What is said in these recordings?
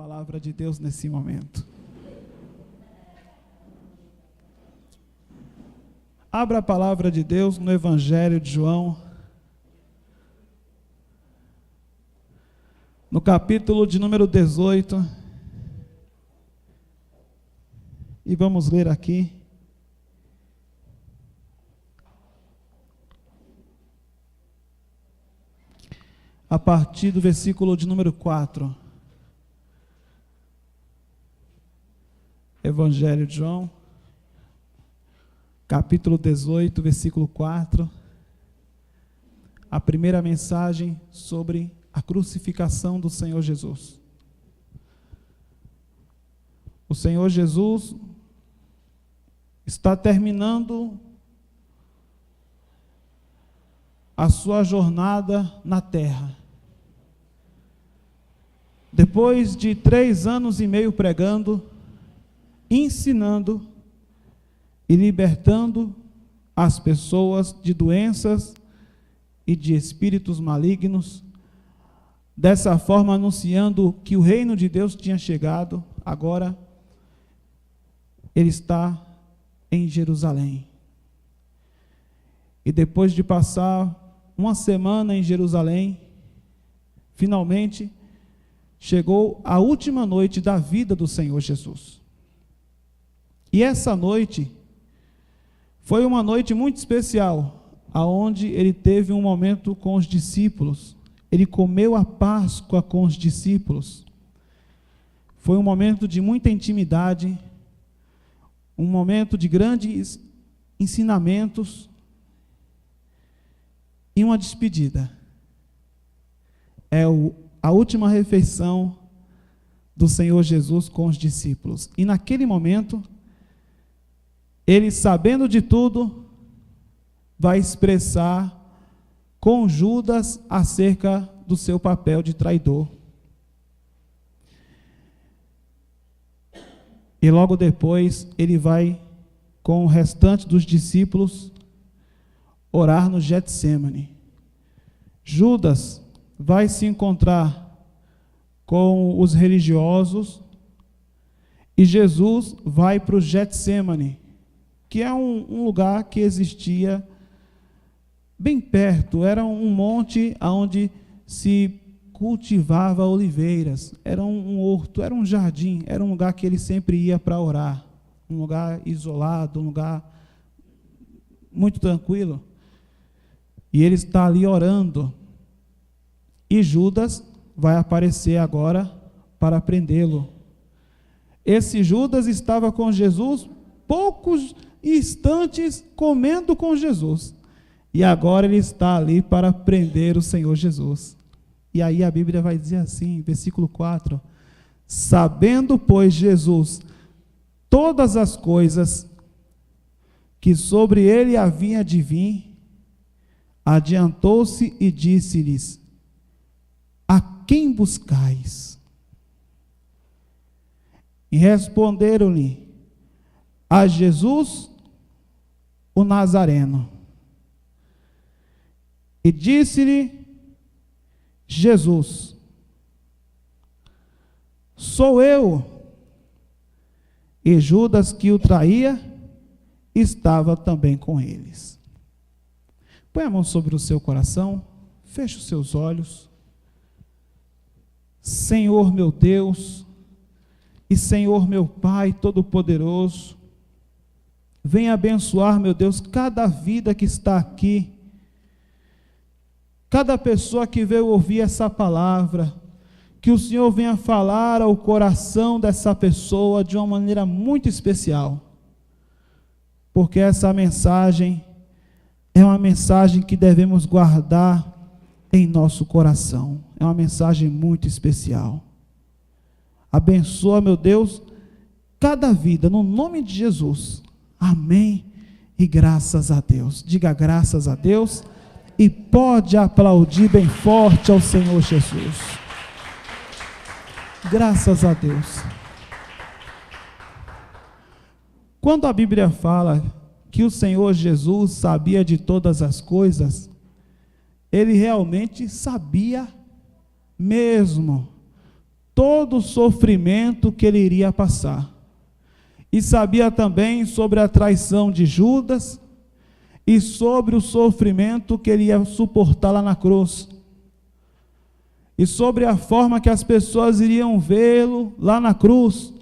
palavra de Deus nesse momento. Abra a palavra de Deus no Evangelho de João, no capítulo de número 18, e vamos ler aqui. A partir do versículo de número 4. Evangelho de João, capítulo 18, versículo 4. A primeira mensagem sobre a crucificação do Senhor Jesus. O Senhor Jesus está terminando a sua jornada na terra. Depois de 3 anos e meio pregando, ensinando e libertando as pessoas de doenças e de espíritos malignos, dessa forma anunciando que o reino de Deus tinha chegado, agora ele está em Jerusalém. E depois de passar uma semana em Jerusalém, finalmente chegou a última noite da vida do Senhor Jesus. E essa noite foi uma noite muito especial, aonde ele teve um momento com os discípulos. Ele comeu a Páscoa com os discípulos. Foi um momento de muita intimidade, um momento de grandes ensinamentos e uma despedida. É a última refeição do Senhor Jesus com os discípulos. E naquele momento, ele, sabendo de tudo, vai expressar com Judas acerca do seu papel de traidor. E logo depois, ele vai, com o restante dos discípulos, orar no Getsêmani. Judas vai se encontrar com os religiosos e Jesus vai para o Getsêmani, que é um lugar que existia bem perto, era um monte onde se cultivava oliveiras, era um horto, era um jardim, era um lugar que ele sempre ia para orar, um lugar isolado, um lugar muito tranquilo. E ele está ali orando. E Judas vai aparecer agora para prendê-lo. Esse Judas estava com Jesus poucos instantes comendo com Jesus. E agora ele está ali para prender o Senhor Jesus. E aí a Bíblia vai dizer assim, versículo 4: sabendo, pois, Jesus todas as coisas que sobre ele havia de vir, adiantou-se e disse-lhes: a quem buscais? E responderam-lhe: a Jesus, o Nazareno. E disse-lhe Jesus: sou eu. E Judas, que o traía, estava também com eles. Põe a mão sobre o seu coração, feche os seus olhos. Senhor meu Deus e Senhor meu Pai Todo-Poderoso, venha abençoar, meu Deus, cada vida que está aqui, cada pessoa que veio ouvir essa palavra, que o Senhor venha falar ao coração dessa pessoa de uma maneira muito especial, porque essa mensagem é uma mensagem que devemos guardar em nosso coração. É uma mensagem muito especial. Abençoa, meu Deus, cada vida, no nome de Jesus. Amém e graças a Deus. Diga graças a Deus e pode aplaudir bem forte ao Senhor Jesus. Graças a Deus. Quando a Bíblia fala que o Senhor Jesus sabia de todas as coisas, ele realmente sabia mesmo. todo o sofrimento que ele iria passar. E sabia também sobre a traição de Judas e sobre o sofrimento que ele ia suportar lá na cruz. E sobre a forma que as pessoas iriam vê-lo lá na cruz.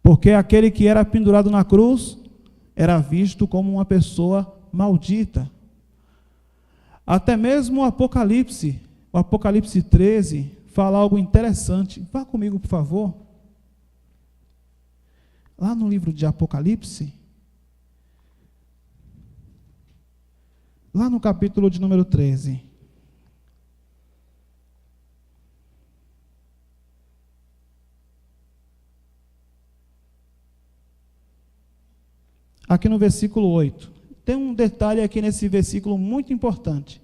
Porque aquele que era pendurado na cruz era visto como uma pessoa maldita. Até mesmo o Apocalipse 13, fala algo interessante. Vá comigo, por favor. Lá no livro de Apocalipse, lá no capítulo de número 13. Aqui no versículo 8. Tem um detalhe aqui nesse versículo muito importante.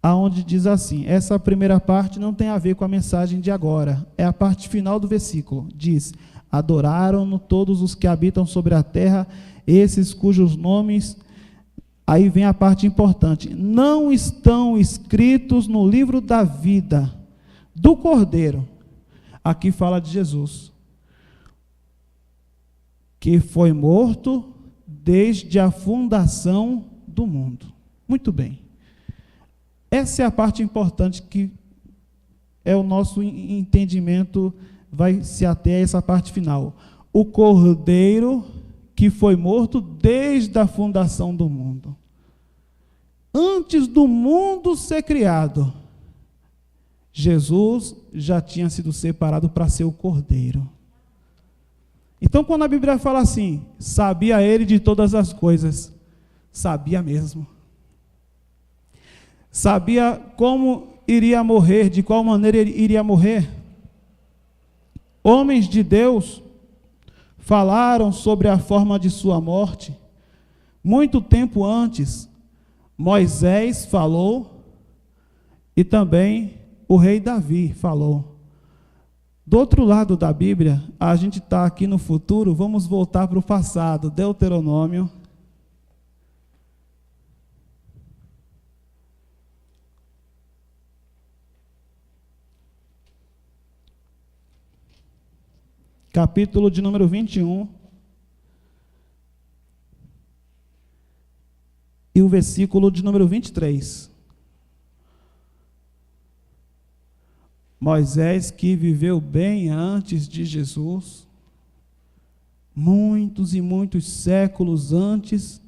Aonde diz assim, essa primeira parte não tem a ver com a mensagem de agora, é a parte final do versículo. Diz, adoraram-no todos os que habitam sobre a terra, esses cujos nomes, aí vem a parte importante, não estão escritos no livro da vida do Cordeiro. Aqui fala de Jesus, que foi morto desde a fundação do mundo. Muito bem. Essa é a parte importante que é o nosso entendimento, vai se ater a essa parte final. O Cordeiro que foi morto desde a fundação do mundo. Antes do mundo ser criado, Jesus já tinha sido separado para ser o Cordeiro. Então, quando a Bíblia fala assim, sabia ele de todas as coisas, sabia mesmo. Sabia como iria morrer, de qual maneira ele iria morrer. Homens de Deus falaram sobre a forma de sua morte. Muito tempo antes, Moisés falou e também o rei Davi falou. Do outro lado da Bíblia, a gente está aqui no futuro, vamos voltar para o passado, Deuteronômio. Capítulo de número 21. E o versículo de número 23. Moisés, que viveu bem antes de Jesus, muitos e muitos séculos antes,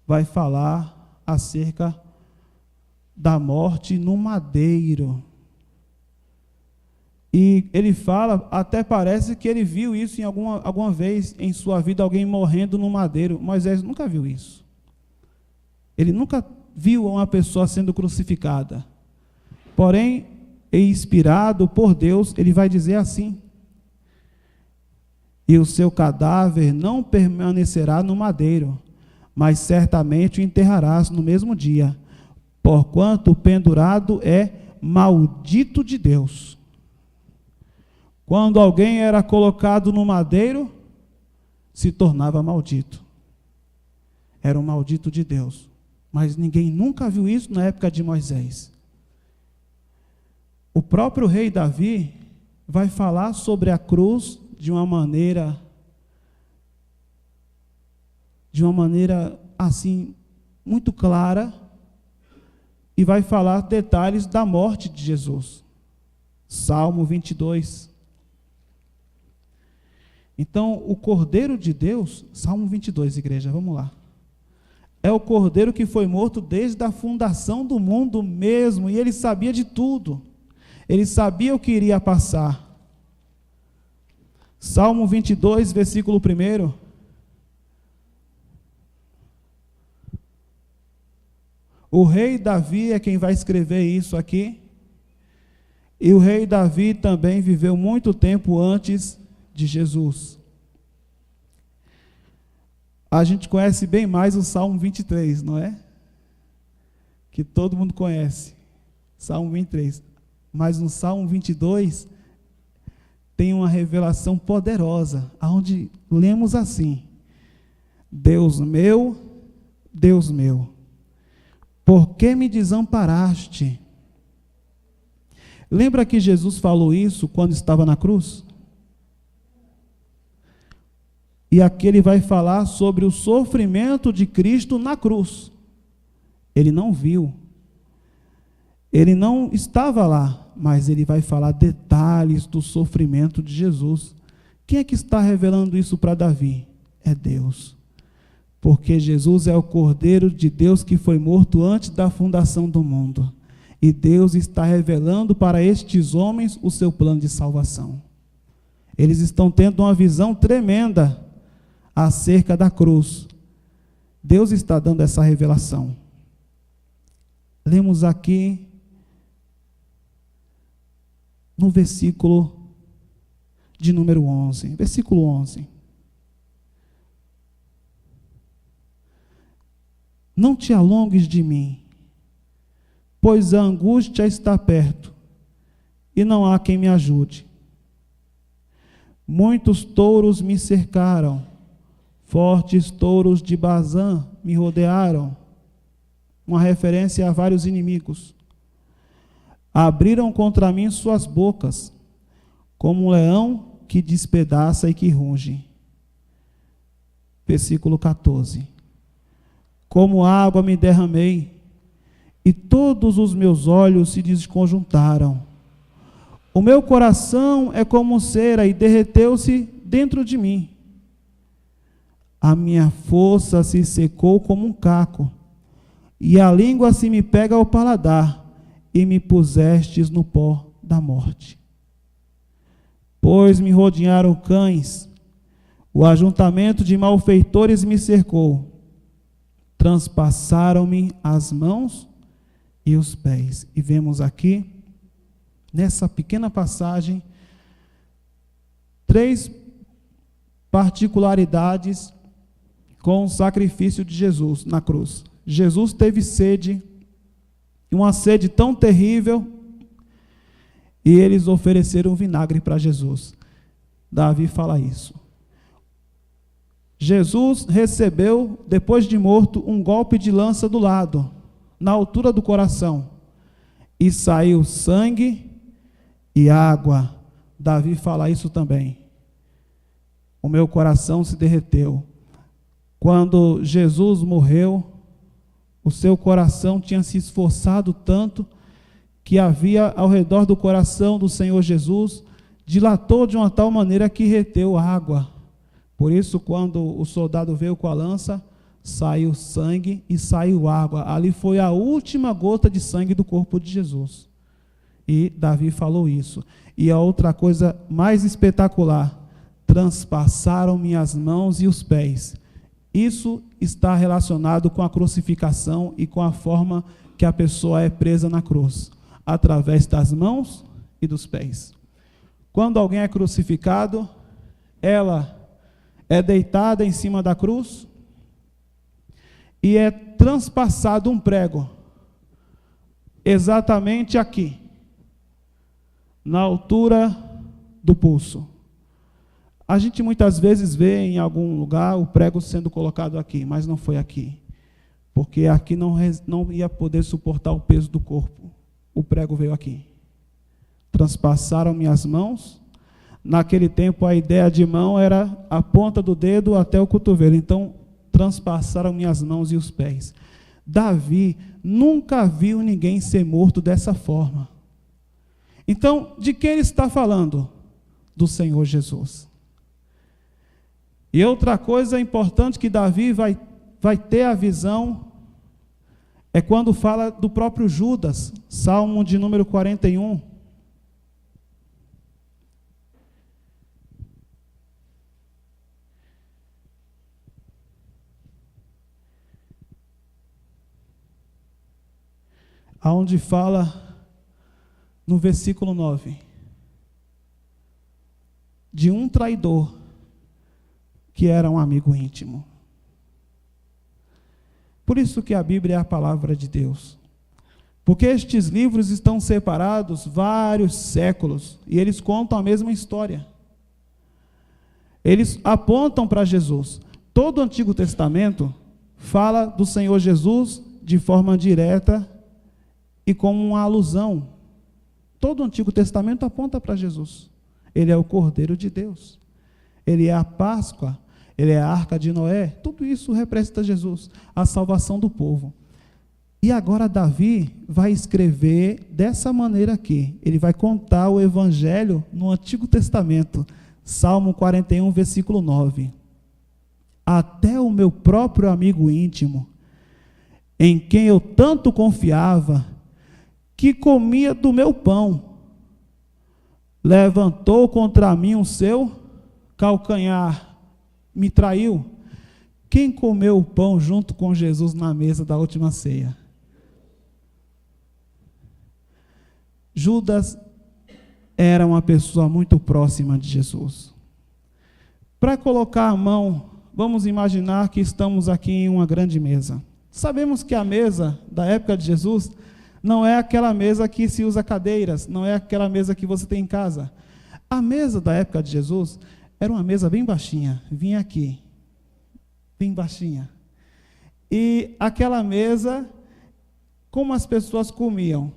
vai falar acerca da morte no madeiro. E ele fala, até parece que ele viu isso em alguma vez em sua vida, alguém morrendo no madeiro. Moisés nunca viu isso. Ele nunca viu uma pessoa sendo crucificada. Porém, inspirado por Deus, ele vai dizer assim: e o seu cadáver não permanecerá no madeiro, mas certamente o enterrarás no mesmo dia, porquanto o pendurado é maldito de Deus. Quando alguém era colocado no madeiro, se tornava maldito. Era um maldito de Deus. Mas ninguém nunca viu isso na época de Moisés. O próprio rei Davi vai falar sobre a cruz de uma maneira assim, muito clara, e vai falar detalhes da morte de Jesus. Salmo 22. Então, o Cordeiro de Deus, Salmo 22, igreja, vamos lá. É o Cordeiro que foi morto desde a fundação do mundo mesmo, e ele sabia de tudo. Ele sabia o que iria passar. Salmo 22, versículo 1. O rei Davi é quem vai escrever isso aqui. E o rei Davi também viveu muito tempo antes de Jesus. A gente conhece bem mais o Salmo 23, não é? Que todo mundo conhece. Salmo 23. Mas no Salmo 22 tem uma revelação poderosa, onde lemos assim: Deus meu, por que me desamparaste? Lembra que Jesus falou isso quando estava na cruz? E aqui ele vai falar sobre o sofrimento de Cristo na cruz. Ele não viu. Ele não estava lá, mas ele vai falar detalhes do sofrimento de Jesus. Quem é que está revelando isso para Davi? É Deus. Porque Jesus é o Cordeiro de Deus que foi morto antes da fundação do mundo. E Deus está revelando para estes homens o seu plano de salvação. Eles estão tendo uma visão tremenda acerca da cruz. Deus está dando essa revelação. Lemos aqui no versículo de número 11. Versículo 11. Não te alongues de mim, pois a angústia está perto, e não há quem me ajude. Muitos touros me cercaram, fortes touros de Bazã me rodearam. Uma referência a vários inimigos. Abriram contra mim suas bocas, como um leão que despedaça e que runge. Versículo 14. Como água me derramei, e todos os meus olhos se desconjuntaram. O meu coração é como cera e derreteu-se dentro de mim. A minha força se secou como um caco, e a língua se me pega ao paladar, e me pusestes no pó da morte. Pois me rodearam cães, o ajuntamento de malfeitores me cercou, transpassaram-me as mãos e os pés. E vemos aqui, nessa pequena passagem, 3 particularidades com o sacrifício de Jesus na cruz. Jesus teve sede, uma sede tão terrível, e eles ofereceram vinagre para Jesus. Davi fala isso. Jesus recebeu, depois de morto, um golpe de lança do lado, na altura do coração, e saiu sangue e água. Davi fala isso também. O meu coração se derreteu. Quando Jesus morreu, o seu coração tinha se esforçado tanto que havia ao redor do coração do Senhor Jesus, dilatou de uma tal maneira que reteu água. Por isso, quando o soldado veio com a lança, saiu sangue e saiu água. Ali foi a última gota de sangue do corpo de Jesus. E Davi falou isso. E a outra coisa mais espetacular, transpassaram minhas mãos e os pés. Isso está relacionado com a crucificação e com a forma que a pessoa é presa na cruz, através das mãos e dos pés. Quando alguém é crucificado, ela é deitada em cima da cruz e é transpassado um prego, exatamente aqui, na altura do pulso. A gente muitas vezes vê em algum lugar o prego sendo colocado aqui, mas não foi aqui, porque aqui não ia poder suportar o peso do corpo. O prego veio aqui. Transpassaram minhas mãos. Naquele tempo a ideia de mão era a ponta do dedo até o cotovelo. Então transpassaram minhas mãos e os pés. Davi nunca viu ninguém ser morto dessa forma. Então, de quem ele está falando? Do Senhor Jesus. E outra coisa importante que Davi vai ter a visão é quando fala do próprio Judas, Salmo de número 41. Aonde fala no versículo 9 de um traidor que era um amigo íntimo. Por isso que a Bíblia é a palavra de Deus. Porque estes livros estão separados vários séculos e eles contam a mesma história. Eles apontam para Jesus. Todo o Antigo Testamento fala do Senhor Jesus de forma direta e como uma alusão. Todo o Antigo Testamento aponta para Jesus. Ele é o Cordeiro de Deus. Ele é a Páscoa, ele é a Arca de Noé. Tudo isso representa Jesus, a salvação do povo. E agora Davi vai escrever dessa maneira aqui. Ele vai contar o Evangelho no Antigo Testamento. Salmo 41, versículo 9. Até o meu próprio amigo íntimo, em quem eu tanto confiava, que comia do meu pão, levantou contra mim o seu calcanhar, me traiu. Quem comeu o pão junto com Jesus na mesa da última ceia? Judas era uma pessoa muito próxima de Jesus. Para colocar a mão, vamos imaginar que estamos aqui em uma grande mesa. Sabemos que a mesa da época de Jesus não é aquela mesa que se usa cadeiras, não é aquela mesa que você tem em casa. A mesa da época de Jesus era uma mesa bem baixinha, vinha aqui, bem baixinha. E aquela mesa, como as pessoas comiam?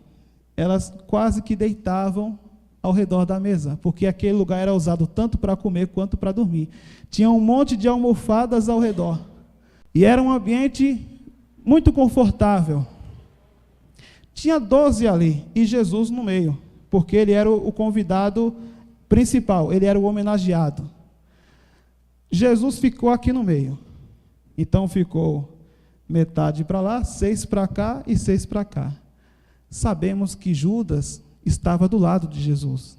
Elas quase que deitavam ao redor da mesa, porque aquele lugar era usado tanto para comer quanto para dormir. Tinha um monte de almofadas ao redor. E era um ambiente muito confortável. Tinha 12 ali, e Jesus no meio, porque ele era o convidado principal, ele era o homenageado. Jesus ficou aqui no meio. Então ficou metade para lá, 6 para cá e 6 para cá. Sabemos que Judas estava do lado de Jesus.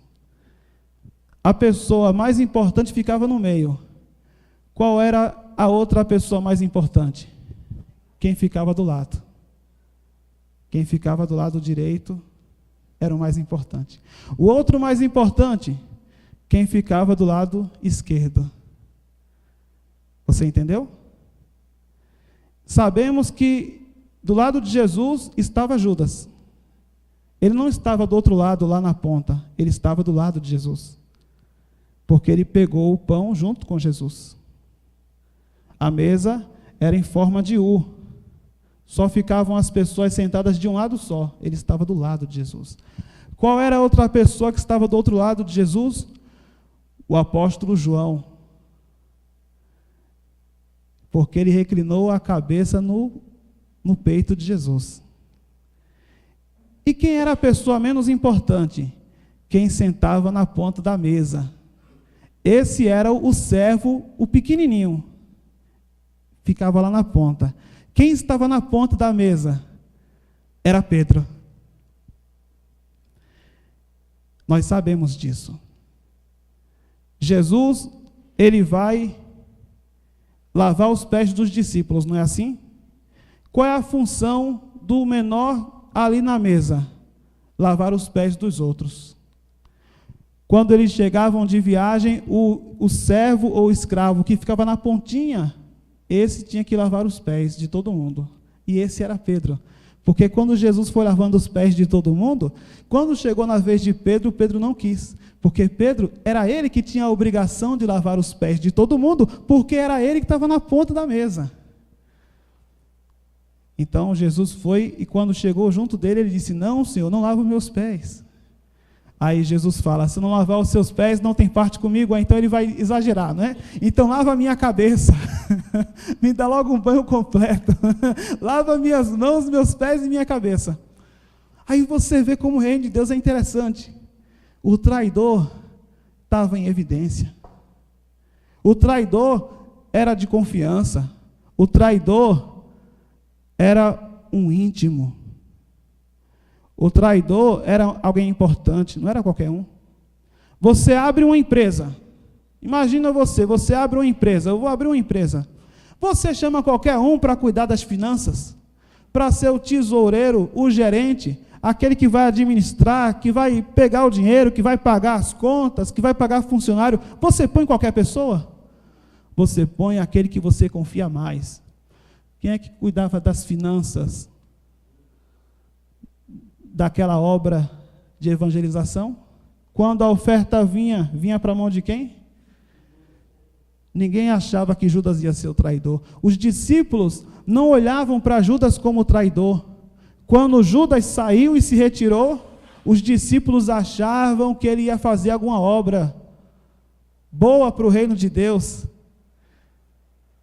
A pessoa mais importante ficava no meio. Qual era a outra pessoa mais importante? Quem ficava do lado. Quem ficava do lado direito era o mais importante. O outro mais importante, quem ficava do lado esquerdo. Você entendeu? Sabemos que do lado de Jesus estava Judas. Ele não estava do outro lado, lá na ponta. Ele estava do lado de Jesus. Porque ele pegou o pão junto com Jesus. A mesa era em forma de U. Só ficavam as pessoas sentadas de um lado só. Ele estava do lado de Jesus. Qual era a outra pessoa que estava do outro lado de Jesus? O apóstolo João. Porque ele reclinou a cabeça no peito de Jesus. E quem era a pessoa menos importante? Quem sentava na ponta da mesa. Esse era o servo, o pequenininho. Ficava lá na ponta. Quem estava na ponta da mesa? Era Pedro. Nós sabemos disso. Jesus, ele vai lavar os pés dos discípulos, não é assim? Qual é a função do menor ali na mesa? Lavar os pés dos outros. Quando eles chegavam de viagem, o servo ou escravo que ficava na pontinha, esse tinha que lavar os pés de todo mundo. E esse era Pedro. Porque quando Jesus foi lavando os pés de todo mundo, quando chegou na vez de Pedro, Pedro não quis. Porque Pedro, era ele que tinha a obrigação de lavar os pés de todo mundo, porque era ele que estava na ponta da mesa. Então Jesus foi, e quando chegou junto dele, ele disse: não, Senhor, não lava os meus pés. Aí Jesus fala: se não lavar os seus pés, não tem parte comigo. Então ele vai exagerar, não é? Então lava a minha cabeça, me dá logo um banho completo, lava minhas mãos, meus pés e minha cabeça. Aí você vê como o reino de Deus é interessante. O traidor estava em evidência. O traidor era de confiança. O traidor era um íntimo. O traidor era alguém importante, não era qualquer um. Você abre uma empresa. Imagina você abre uma empresa. Eu vou abrir uma empresa. Você chama qualquer um para cuidar das finanças, para ser o tesoureiro, o gerente, aquele que vai administrar, que vai pegar o dinheiro, que vai pagar as contas, que vai pagar funcionário. Você põe qualquer pessoa? Você põe aquele que você confia mais. Quem é que cuidava das finanças daquela obra de evangelização? Quando a oferta vinha para a mão de quem? Ninguém achava que Judas ia ser o traidor. Os discípulos não olhavam para Judas como traidor. Quando Judas saiu e se retirou, os discípulos achavam que ele ia fazer alguma obra boa para o reino de Deus.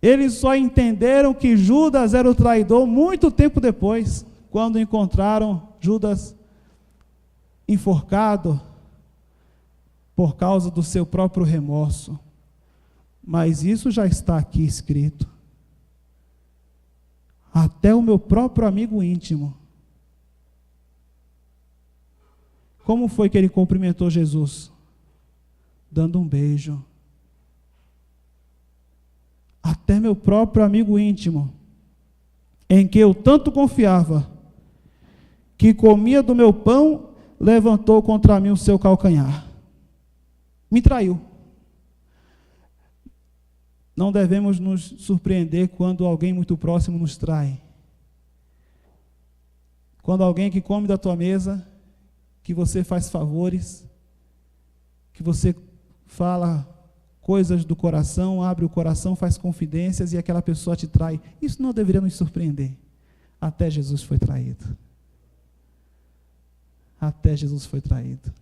Eles só entenderam que Judas era o traidor muito tempo depois, quando encontraram Judas enforcado por causa do seu próprio remorso. Mas isso já está aqui escrito. Até o meu próprio amigo íntimo. Como foi que ele cumprimentou Jesus? Dando um beijo. Até meu próprio amigo íntimo, em que eu tanto confiava, que comia do meu pão, levantou contra mim o seu calcanhar. Me traiu. Não devemos nos surpreender quando alguém muito próximo nos trai. Quando alguém que come da tua mesa, que você faz favores, que você fala coisas do coração, abre o coração, faz confidências e aquela pessoa te trai. Isso não deveria nos surpreender. Até Jesus foi traído. Até Jesus foi traído.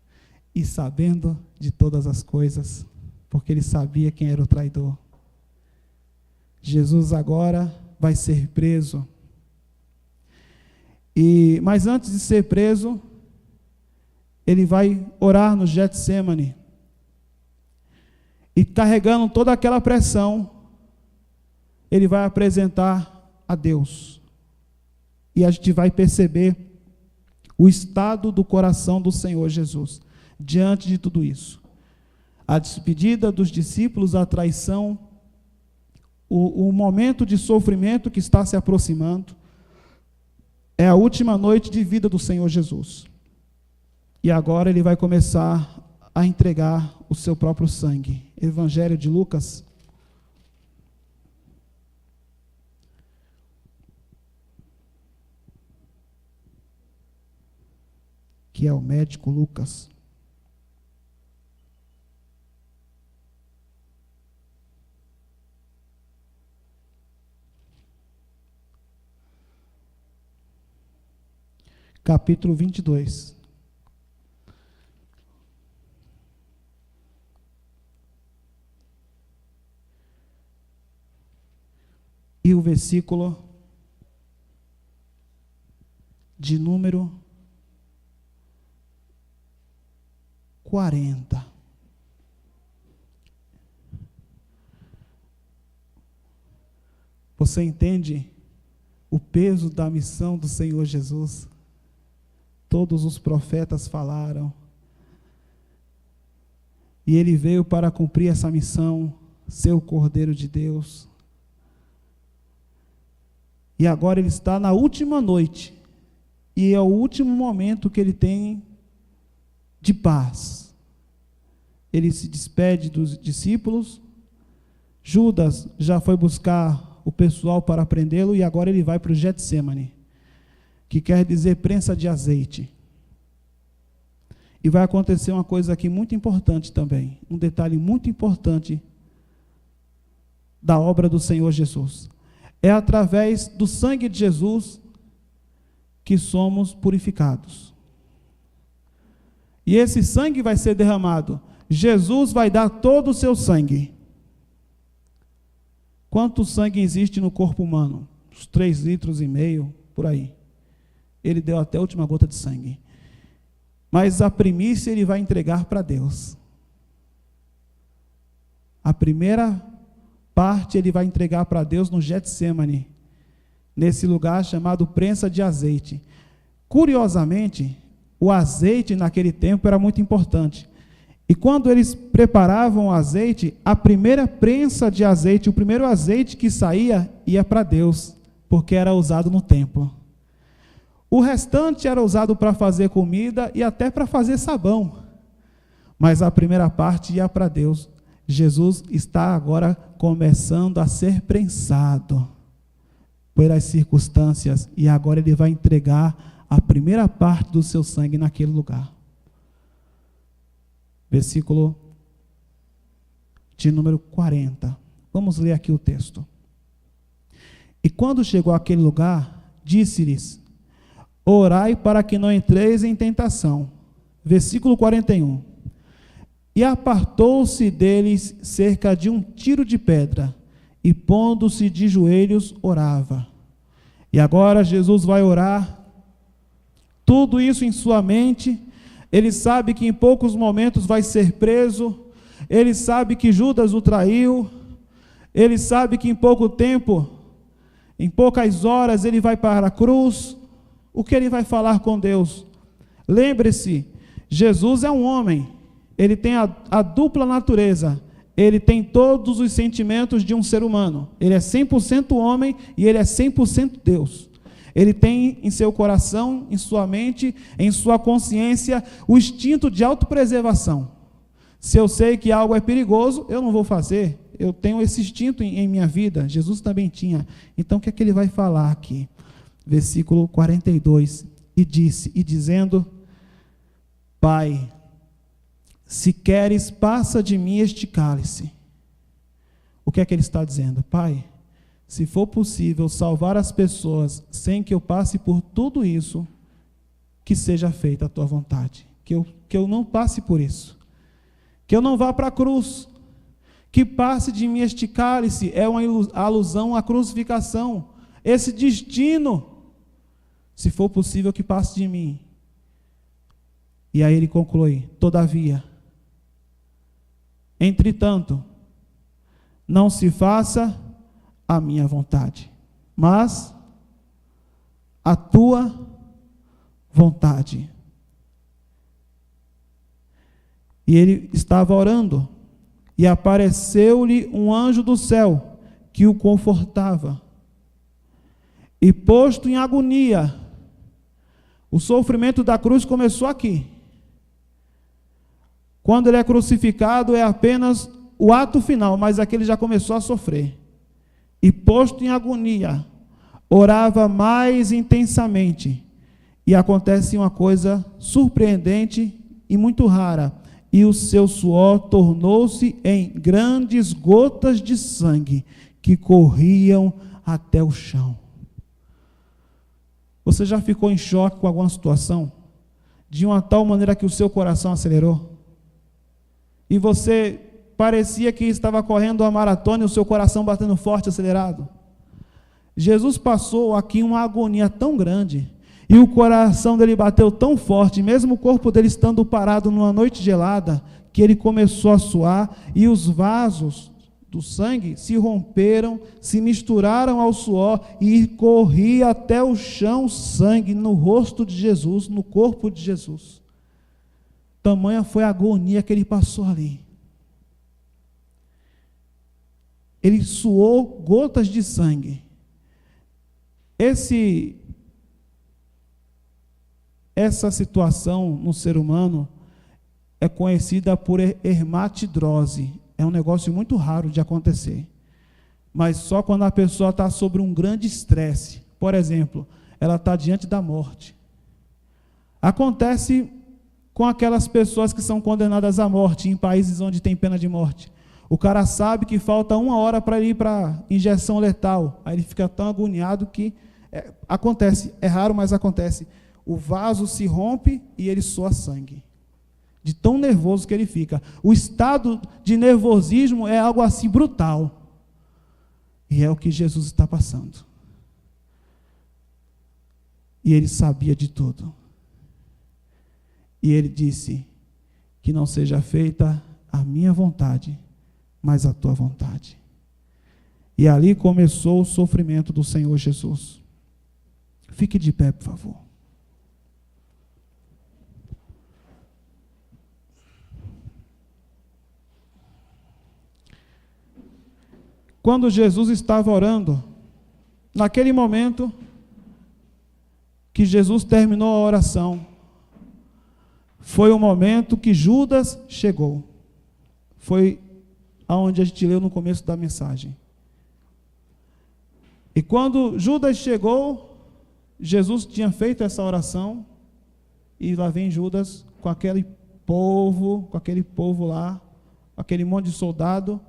E sabendo de todas as coisas, porque ele sabia quem era o traidor. Jesus agora vai ser preso. Mas antes de ser preso, ele vai orar no Getsemane. E carregando toda aquela pressão, ele vai apresentar a Deus. E a gente vai perceber o estado do coração do Senhor Jesus, diante de tudo isso. A despedida dos discípulos, a traição, o momento de sofrimento que está se aproximando, é a última noite de vida do Senhor Jesus. E agora ele vai começar a entregar o seu próprio sangue. Evangelho de Lucas, que é o médico Lucas. Capítulo 22. E o versículo de número 40. Você entende o peso da missão do Senhor Jesus? Todos os profetas falaram. E ele veio para cumprir essa missão, ser o Cordeiro de Deus. E agora ele está na última noite. E é o último momento que ele tem de paz. Ele se despede dos discípulos. Judas já foi buscar o pessoal para prendê-lo e agora ele vai para o Getsemane, que quer dizer prensa de azeite. E vai acontecer uma coisa aqui muito importante também, um detalhe muito importante da obra do Senhor Jesus. É através do sangue de Jesus que somos purificados. E esse sangue vai ser derramado. Jesus vai dar todo o seu sangue. Quanto sangue existe no corpo humano? Uns 3,5 litros, por aí. Ele deu até a última gota de sangue. Mas a primícia ele vai entregar para Deus. A primeira parte ele vai entregar para Deus no Getsemane, nesse lugar chamado prensa de azeite. Curiosamente, o azeite naquele tempo era muito importante. E quando eles preparavam o azeite, a primeira prensa de azeite, o primeiro azeite que saía, ia para Deus, porque era usado no templo. O restante era usado para fazer comida e até para fazer sabão. Mas a primeira parte ia para Deus. Jesus está agora começando a ser prensado pelas circunstâncias e agora ele vai entregar a primeira parte do seu sangue naquele lugar. Versículo de número 40. Vamos ler aqui o texto. E quando chegou àquele lugar, disse-lhes: orai para que não entreis em tentação. Versículo 41. E apartou-se deles cerca de um tiro de pedra, e pondo-se de joelhos, orava. E agora Jesus vai orar, tudo isso em sua mente. Ele sabe que em poucos momentos vai ser preso, ele sabe que Judas o traiu, ele sabe que em pouco tempo, em poucas horas, ele vai para a cruz. O que ele vai falar com Deus? Lembre-se, Jesus é um homem, ele tem a dupla natureza, ele tem todos os sentimentos de um ser humano, ele é 100% homem e ele é 100% Deus. Ele tem em seu coração, em sua mente, em sua consciência, o instinto de autopreservação. Se eu sei que algo é perigoso, eu não vou fazer. Eu tenho esse instinto em minha vida. Jesus também tinha. Então, o que é que ele vai falar aqui? Versículo 42. E disse, e dizendo: Pai, se queres, passa de mim este cálice. O que é que ele está dizendo? Pai, se for possível salvar as pessoas sem que eu passe por tudo isso, que seja feita a tua vontade. Que eu não passe por isso. Que eu não vá para a cruz. Que passe de mim este cálice. É uma alusão à crucificação. Esse destino, se for possível, que passe de mim. E aí ele conclui: todavia, entretanto, não se faça a minha vontade, mas a tua vontade. E ele estava orando, e apareceu-lhe um anjo do céu, que o confortava. E posto em agonia, o sofrimento da cruz começou aqui. Quando ele é crucificado, é apenas o ato final, mas aqui ele já começou a sofrer. E posto em agonia, orava mais intensamente. E acontece uma coisa surpreendente e muito rara. E o seu suor tornou-se em grandes gotas de sangue, que corriam até o chão. Você já ficou em choque com alguma situação? De uma tal maneira que o seu coração acelerou? E você parecia que estava correndo uma maratona e o seu coração batendo forte, acelerado? Jesus passou aqui uma agonia tão grande, e o coração dele bateu tão forte, mesmo o corpo dele estando parado numa noite gelada, que ele começou a suar, e os vasos do sangue se romperam, se misturaram ao suor, e corria até o chão sangue no rosto de Jesus, no corpo de Jesus. Tamanha foi a agonia que ele passou ali. Ele suou gotas de sangue. Essa situação no ser humano é conhecida por hermatidrose. É um negócio muito raro de acontecer. Mas só quando a pessoa está sob um grande estresse. Por exemplo, ela está diante da morte. Acontece com aquelas pessoas que são condenadas à morte em países onde tem pena de morte. O cara sabe que falta 1 hora para ir para injeção letal. Aí ele fica tão agoniado que acontece. É raro, mas acontece. O vaso se rompe e ele soa sangue. De tão nervoso que ele fica. O estado de nervosismo é algo assim brutal. E é o que Jesus está passando. E ele sabia de tudo. E ele disse: que não seja feita a minha vontade, mas a tua vontade. E ali começou o sofrimento do Senhor Jesus. Fique de pé, por favor. Quando Jesus estava orando, naquele momento que Jesus terminou a oração, foi o momento que Judas chegou. Foi aonde a gente leu no começo da mensagem. E quando Judas chegou, Jesus tinha feito essa oração, e lá vem Judas com aquele povo lá, aquele monte de soldado,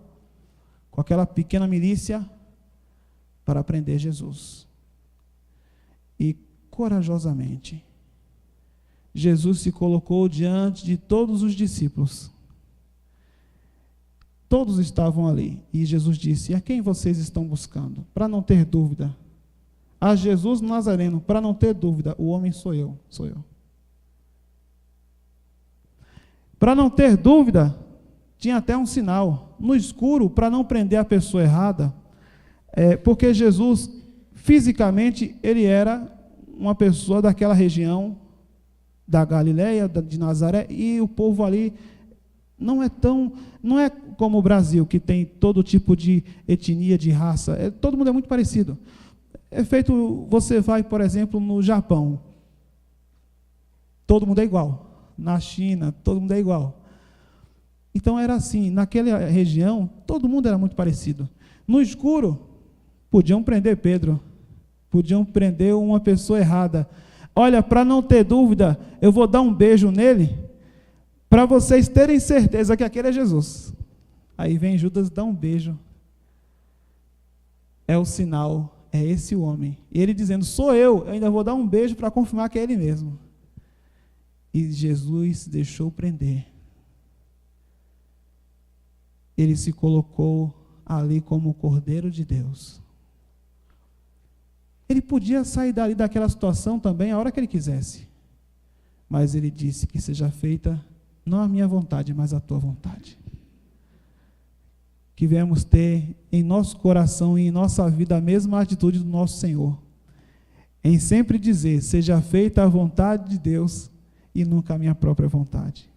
com aquela pequena milícia, para prender Jesus. E corajosamente, Jesus se colocou diante de todos os discípulos. Todos estavam ali. E Jesus disse: a quem vocês estão buscando? Para não ter dúvida. A Jesus Nazareno, para não ter dúvida, o homem sou eu. Para não ter dúvida, tinha até um sinal. No escuro, para não prender a pessoa errada, porque Jesus, fisicamente, ele era uma pessoa daquela região da Galileia, de Nazaré, e o povo ali não é como o Brasil, que tem todo tipo de etnia, de raça, todo mundo é muito parecido. Você vai, por exemplo, no Japão, todo mundo é igual. Na China, todo mundo é igual. Então era assim, naquela região, todo mundo era muito parecido. No escuro, podiam prender Pedro, podiam prender uma pessoa errada. Olha, para não ter dúvida, eu vou dar um beijo nele, para vocês terem certeza que aquele é Jesus. Aí vem Judas dar um beijo. É o sinal, é esse o homem. E ele dizendo: sou eu ainda vou dar um beijo para confirmar que é ele mesmo. E Jesus deixou prender. Ele se colocou ali como o Cordeiro de Deus. Ele podia sair dali daquela situação também a hora que ele quisesse. Mas ele disse: que seja feita não a minha vontade, mas a tua vontade. Que venhamos ter em nosso coração e em nossa vida a mesma atitude do nosso Senhor, em sempre dizer: seja feita a vontade de Deus e nunca a minha própria vontade.